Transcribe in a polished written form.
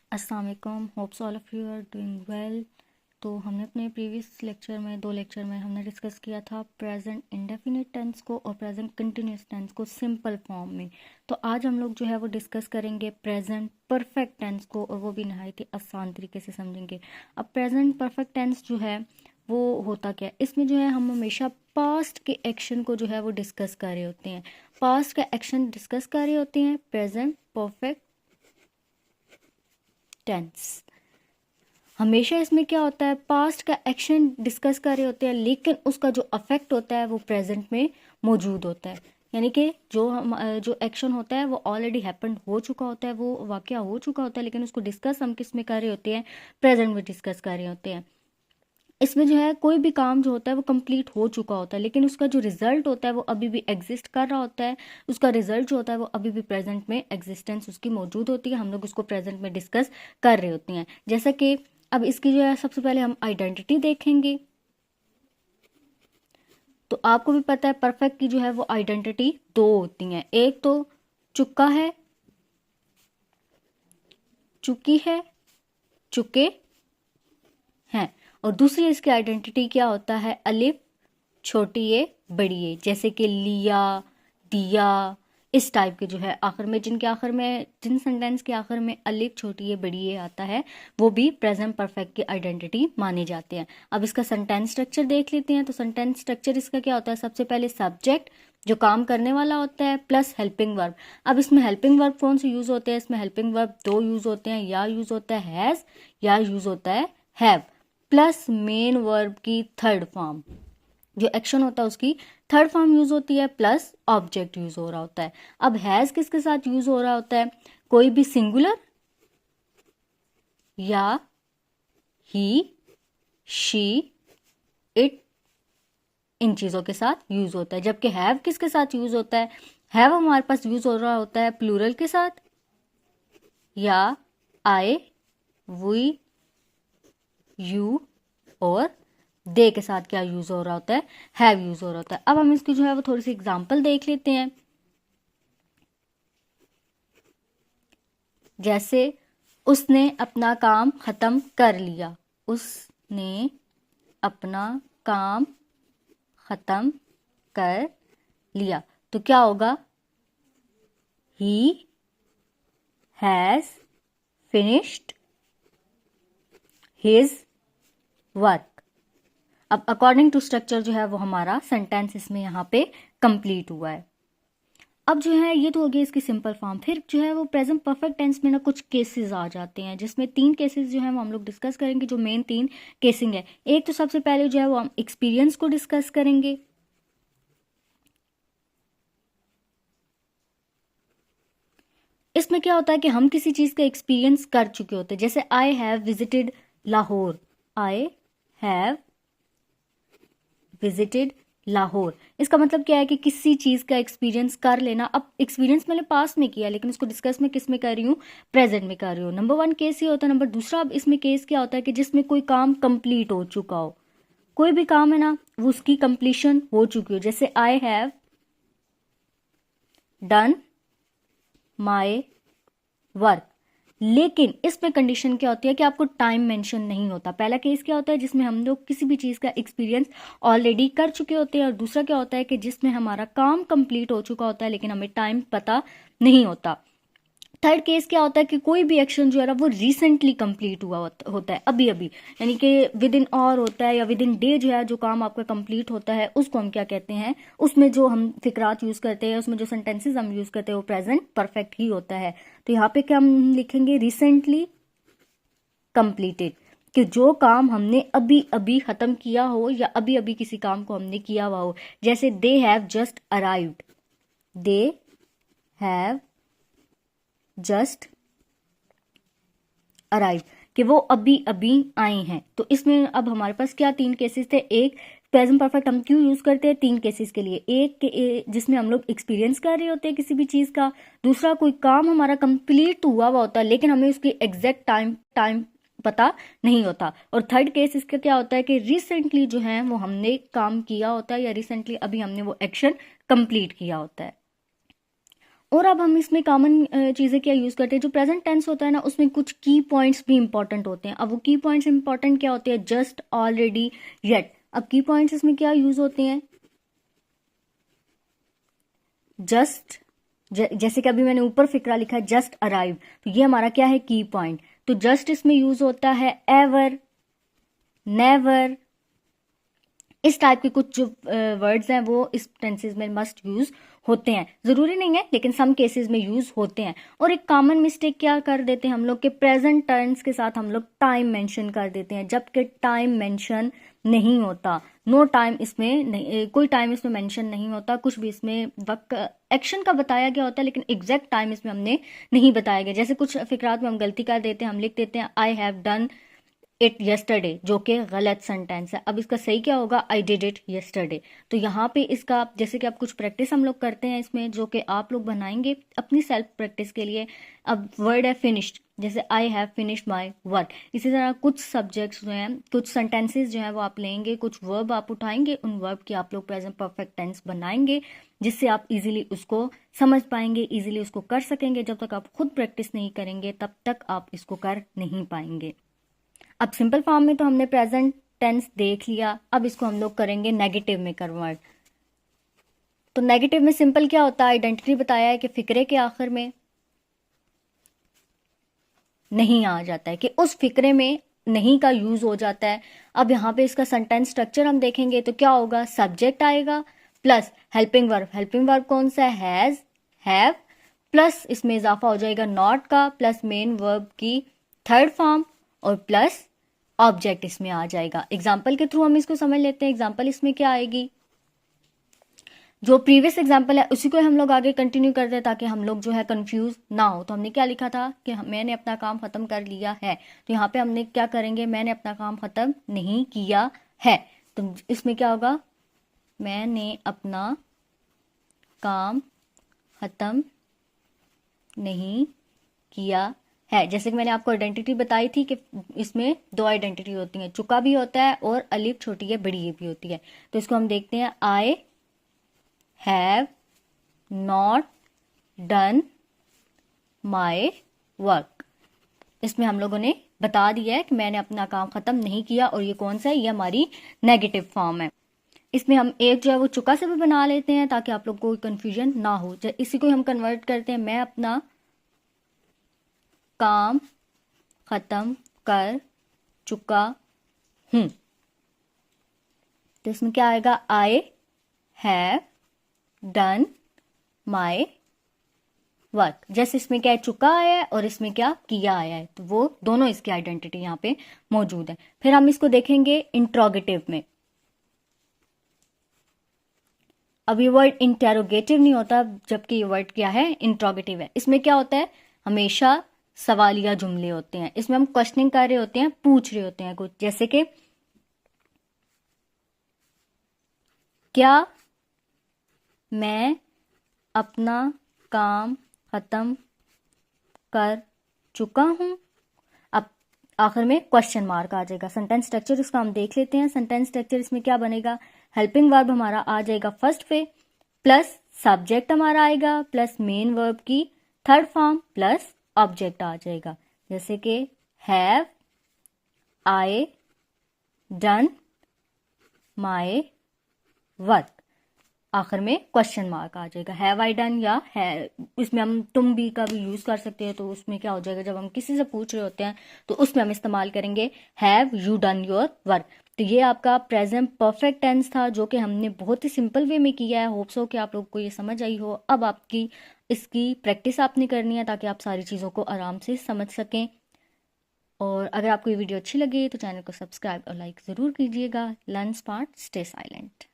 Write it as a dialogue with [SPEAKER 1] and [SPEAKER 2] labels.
[SPEAKER 1] अस्सलाम वालेकुम, hopes all of you are doing well. तो हमने अपने प्रीवियस लेक्चर में 2 लेक्चर में हमने डिस्कस किया था प्रेजेंट इंडेफिनिट टेंस को और प्रेजेंट कंटिन्यूस टेंस को सिंपल फॉर्म में। तो आज हम लोग जो है वो डिस्कस करेंगे प्रेजेंट परफेक्ट टेंस को, और वो भी नहायत ही आसान तरीके से समझेंगे। अब प्रेजेंट परफेक्ट टेंस जो है वो होता क्या है, इसमें जो है हम हमेशा पास्ट के एक्शन को जो है वो डिस्कस कर रहे होते हैं। पास्ट का एक्शन डिस्कस कर रहे होते हैं प्रेजेंट परफेक्ट टेंस। हमेशा इसमें क्या होता है, पास्ट का एक्शन डिस्कस कर रहे होते हैं, लेकिन उसका जो अफेक्ट होता है वो प्रेजेंट में मौजूद होता है। यानी कि जो एक्शन होता है वो ऑलरेडी हैपेंड हो चुका होता है, वो वाकया हो चुका होता है, लेकिन उसको डिस्कस हम किस में कर रहे होते हैं, प्रेजेंट में डिस्कस कर रहे होते हैं। इसमें जो है कोई भी काम जो होता है वो कंप्लीट हो चुका होता है, लेकिन उसका जो रिजल्ट होता है वो अभी भी एग्जिस्ट कर रहा होता है। उसका रिजल्ट जो होता है वो अभी भी प्रेजेंट में एग्जिस्टेंस उसकी मौजूद होती है, हम लोग उसको प्रेजेंट में डिस्कस कर रहे होते हैं। जैसा कि अब इसकी जो है सबसे पहले हम आइडेंटिटी देखेंगे। तो आपको भी पता है परफेक्ट की जो है वो आइडेंटिटी 2 होती हैं, एक तो चुका है, चुकी है, चुके हैं, और दूसरी इसकी आइडेंटिटी क्या होता है, अलिफ छोटी ए बड़ी ए, जैसे कि लिया, दिया, इस टाइप के जो है आखिर में जिन सेंटेंस के आखिर में अलिफ छोटी ए बड़ी ए आता है वो भी प्रेजेंट परफेक्ट की आइडेंटिटी माने जाते हैं। अब इसका सेंटेंस स्ट्रक्चर देख लेते हैं। तो सेंटेंस स्ट्रक्चर इसका क्या होता है, सबसे पहले सब्जेक्ट जो काम करने वाला होता है प्लस हेल्पिंग वर्ब। अब इसमें हेल्पिंग वर्ब कौन से यूज होते हैं, इसमें हेल्पिंग वर्ब 2 यूज होते हैं, या यूज होता है हैज या यूज होता है हैव, प्लस मेन वर्ब की थर्ड फॉर्म, जो एक्शन होता है उसकी थर्ड फॉर्म यूज होती है, प्लस ऑब्जेक्ट यूज हो रहा होता है। अब हैज किसके साथ यूज हो रहा होता है, कोई भी सिंगुलर या ही, शी, इट, इन चीजों के साथ यूज होता है। जबकि हैव किसके साथ यूज होता है, हैव हमारे पास यूज हो रहा होता है प्लूरल के साथ, या आई, वी, यू और दे के साथ क्या यूज हो रहा होता है, हैव यूज हो रहा होता है। अब हम इसकी जो है वो थोड़ी सी एग्जांपल देख लेते हैं। जैसे उसने अपना काम खत्म कर लिया, उसने अपना काम खत्म कर लिया, तो क्या होगा, he has finished his work. अब अकॉर्डिंग टू स्ट्रक्चर जो है वो हमारा सेंटेंस इसमें यहाँ पे कंप्लीट हुआ है। अब जो है ये तो हो गया इसकी सिंपल फॉर्म। फिर जो है वो प्रेजेंट परफेक्ट टेंस में ना कुछ केसेस आ जाते हैं, जिसमें 3 केसेस जो है वो हम लोग डिस्कस करेंगे, जो मेन 3 केसिंग है। एक तो सबसे पहले जो है वो हम एक्सपीरियंस को डिस्कस करेंगे। इसमें क्या होता है कि हम किसी चीज का एक्सपीरियंस कर चुके होते हैं। जैसे I have visited Lahore, I have visited Lahore, इसका मतलब क्या है कि किसी चीज का एक्सपीरियंस कर लेना। अब एक्सपीरियंस मैंने पास में किया, लेकिन इसको डिस्कस में किस में कर रही हूँ, प्रेजेंट में कर रही हूँ। नंबर 1 केस ये होता है। नंबर दूसरा अब इसमें केस क्या होता है कि जिसमें कोई काम कंप्लीट हो चुका हो, कोई भी काम है ना वो उसकी कंप्लीशन हो चुकी हो। जैसे I have done my work, लेकिन इसमें कंडीशन क्या होती है कि आपको टाइम मेंशन नहीं होता। पहला केस क्या होता है जिसमें हम लोग किसी भी चीज का एक्सपीरियंस ऑलरेडी कर चुके होते हैं, और दूसरा क्या होता है कि जिसमें हमारा काम कंप्लीट हो चुका होता है लेकिन हमें टाइम पता नहीं होता। थर्ड केस क्या होता है कि कोई भी एक्शन जो है ना वो रिसेंटली कंप्लीट हुआ होता है, अभी अभी, यानी कि विद इन आवर होता है या विद इन डे जो है जो काम आपका कंप्लीट होता है उसको हम क्या कहते हैं, उसमें जो हम फिक्रात यूज करते हैं, उसमें जो सेंटेंसेस हम यूज करते हैं वो प्रेजेंट परफेक्ट ही होता है। तो यहाँ पे क्या हम लिखेंगे, रिसेंटली कंप्लीटेड, कि जो काम हमने अभी अभी खत्म किया हो या अभी अभी किसी काम को हमने किया हुआ हो। जैसे they have just arrived, they have just arrive, कि वो अभी अभी आए हैं। तो इसमें अब हमारे पास क्या 3 केसेस थे। एक प्रेजेंट परफेक्ट हम क्यों यूज करते हैं 3 केसेस के लिए, एक जिसमें हम लोग एक्सपीरियंस कर रहे होते हैं किसी भी चीज का, दूसरा कोई काम हमारा कंप्लीट हुआ होता है लेकिन हमें उसकी एग्जैक्ट टाइम पता नहीं होता, और थर्ड केस इसका क्या होता है कि रिसेंटली जो है वो हमने काम किया होता है या रिसेंटली अभी हमने वो एक्शन कंप्लीट किया होता है। और अब हम इसमें कॉमन चीज़ें क्या यूज़ करते हैं, जो प्रेजेंट टेंस होता है ना उसमें कुछ की पॉइंट्स भी इंपॉर्टेंट होते हैं। अब वो की पॉइंट्स इंपॉर्टेंट क्या होते हैं, जस्ट, ऑलरेडी, येट। अब की पॉइंट्स इसमें क्या यूज होते हैं, जस्ट, जैसे कि अभी मैंने ऊपर फिक्रा लिखा है जस्ट अराइव, तो ये हमारा क्या है, की पॉइंट। तो जस्ट इसमें यूज होता है एवर, नेवर, इस टाइप के कुछ जो वर्ड्स हैं वो इस टेंसेस में मस्ट यूज होते हैं। जरूरी नहीं है लेकिन सम केसेस में यूज होते हैं। और एक कॉमन मिस्टेक क्या कर देते हैं हम लोग के, प्रेजेंट टेंस के साथ हम लोग टाइम मेंशन कर देते हैं, जबकि टाइम मेंशन नहीं होता। नो टाइम इसमें नहीं, कोई टाइम इसमें मेंशन नहीं होता, कुछ भी इसमें वक्त एक्शन का बताया गया होता है लेकिन एग्जैक्ट टाइम इसमें हमने नहीं बताया गया। जैसे कुछ फिक्रात में हम गलती कर देते हैं, हम लिख देते हैं I have done it yesterday, जो कि गलत सेंटेंस है। अब इसका सही क्या होगा, आई डिड इट यस्टरडे। तो यहाँ पे इसका जैसे कि आप कुछ प्रैक्टिस हम लोग करते हैं इसमें, जो कि आप लोग बनाएंगे अपनी सेल्फ प्रैक्टिस के लिए। अब वर्ड है फिनिश्ड, जैसे I have finished my work. इसी तरह कुछ सब्जेक्ट्स जो हैं, कुछ सेंटेंसेस जो हैं वो आप लेंगे, कुछ वर्ब आप उठाएंगे, उन वर्ब की आप लोग प्रेजेंट परफेक्ट टेंस बनाएंगे, जिससे आप इजीली उसको समझ पाएंगे, इजीली उसको कर सकेंगे। जब तक आप खुद प्रैक्टिस नहीं करेंगे तब तक आप इसको कर नहीं पाएंगे। अब सिंपल फॉर्म में तो हमने प्रेजेंट टेंस देख लिया, अब इसको हम लोग करेंगे नेगेटिव में कन्वर्ट। तो नेगेटिव में सिंपल क्या होता है, आइडेंटिटी बताया है कि फिक्रे के आखिर में नहीं आ जाता है, कि उस फिक्रे में नहीं का यूज हो जाता है। अब यहाँ पे इसका सेंटेंस स्ट्रक्चर हम देखेंगे तो क्या होगा, सब्जेक्ट आएगा plus helping verb. Helping verb कौन सा है, हैज, हैव, प्लस इसमें इजाफा हो जाएगा नॉट का, प्लस मेन वर्ब की थर्ड फॉर्म और प्लस ऑब्जेक्ट इसमें आ जाएगा। एग्जाम्पल के थ्रू हम इसको समझ लेते हैं। एग्जाम्पल इसमें क्या आएगी, जो प्रीवियस एग्जाम्पल है उसी को हम लोग आगे कंटिन्यू करते हैं ताकि हम लोग जो है कंफ्यूज ना हो। तो हमने क्या लिखा था कि मैंने अपना काम खत्म कर लिया है, तो यहाँ पे हमने क्या करेंगे, मैंने अपना काम खत्म नहीं किया है। तो इसमें क्या होगा, मैंने अपना काम खत्म नहीं किया है। जैसे कि मैंने आपको आइडेंटिटी बताई थी कि इसमें दो आइडेंटिटी होती है, चुका भी होता है और अलिफ छोटी है बड़ी भी होती है। तो इसको हम देखते हैं, I have not done my work. इसमें हम लोगों ने बता दिया है कि मैंने अपना काम खत्म नहीं किया, और ये कौन सा है, ये हमारी नेगेटिव फॉर्म है। इसमें हम एक जो है वो चुका से भी बना लेते हैं ताकि आप लोग को कोई कंफ्यूजन ना हो। इसी को हम कन्वर्ट करते हैं, मैं अपना काम खत्म कर चुका हूं। तो इसमें क्या आएगा, I have done my work. जैसे इसमें क्या है, चुका आया है और इसमें क्या किया आया है, तो वो दोनों इसकी आइडेंटिटी यहाँ पे मौजूद है। फिर हम इसको देखेंगे इंट्रोगेटिव में। अब ये वर्ड इंटेरोगेटिव नहीं होता, जबकि ये वर्ड क्या है, इंट्रोगेटिव है। इसमें क्या होता है, हमेशा सवालिया जुमले होते हैं। इसमें हम क्वेश्चनिंग कर रहे होते हैं, पूछ रहे होते हैं कुछ, जैसे कि क्या मैं अपना काम खत्म कर चुका हूं। अब आखिर में क्वेश्चन मार्क आ जाएगा। सेंटेंस स्ट्रक्चर इसका हम देख लेते हैं। सेंटेंस स्ट्रक्चर इसमें क्या बनेगा, हेल्पिंग वर्ब हमारा आ जाएगा फर्स्ट पे, प्लस सब्जेक्ट हमारा आएगा, प्लस मेन वर्ब की थर्ड फॉर्म, प्लस ऑब्जेक्ट आ जाएगा। जैसे कि have I done my work, आखिर में क्वेश्चन मार्क आ जाएगा। हैव आई डन, या है इसमें हम तुम भी का भी यूज कर सकते हैं। तो उसमें क्या हो जाएगा, जब हम किसी से पूछ रहे होते हैं तो उसमें हम इस्तेमाल करेंगे have you done your work. तो ये आपका प्रेजेंट परफेक्ट टेंस था, जो कि हमने बहुत ही सिंपल वे में किया है। होप्स हो कि आप लोग को ये समझ आई हो। अब आपकी इसकी प्रैक्टिस आपने करनी है ताकि आप सारी चीज़ों को आराम से समझ सकें। और अगर आपको ये वीडियो अच्छी लगी तो चैनल को सब्सक्राइब और लाइक ज़रूर कीजिएगा। Learn smart, stay silent.